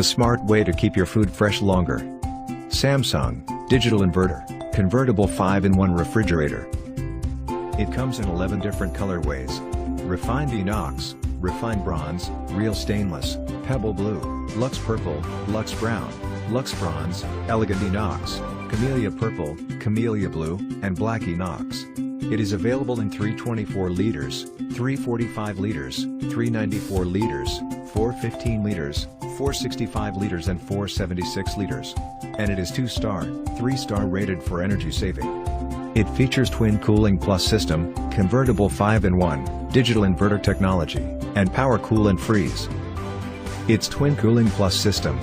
smart way to keep your food fresh longer. Samsung Digital Inverter Convertible 5-in-1 Refrigerator. It comes in 11 different colorways. Refined inox, refined bronze, real stainless, pebble blue, luxe purple, luxe brown, luxe bronze, elegant inox, camellia purple, camellia blue, and black inox. It is available in 324 liters, 345 liters, 394 liters, 415 liters, 465 liters and 476 liters. And it is 2-star, 3-star rated for energy saving. It features twin cooling plus system, convertible 5-in-1, digital inverter technology, and power cool and freeze. Its twin cooling plus system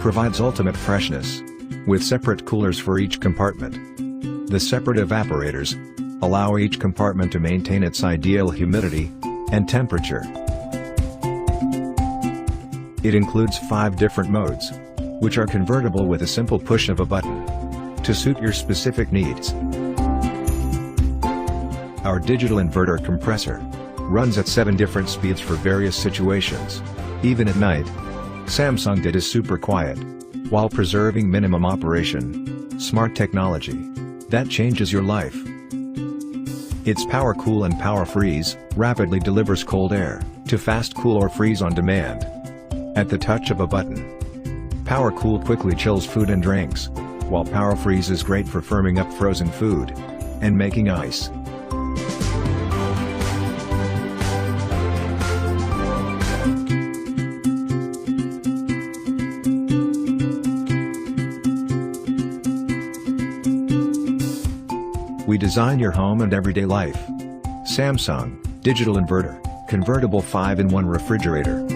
provides ultimate freshness, with separate coolers for each compartment. The separate evaporators allow each compartment to maintain its ideal humidity and temperature. It includes 5 different modes, which are convertible with a simple push of a button, to suit your specific needs. Our digital inverter compressor runs at 7 different speeds for various situations, even at night. Samsung DIT is super quiet, while preserving minimum operation. Smart technology that changes your life. Its power cool and power freeze rapidly delivers cold air to fast cool or freeze on demand at the touch of a button. Power cool quickly chills food and drinks, while power freeze is great for firming up frozen food and making ice. We design your home and everyday life. Samsung Digital Inverter Convertible 5-in-1 Refrigerator.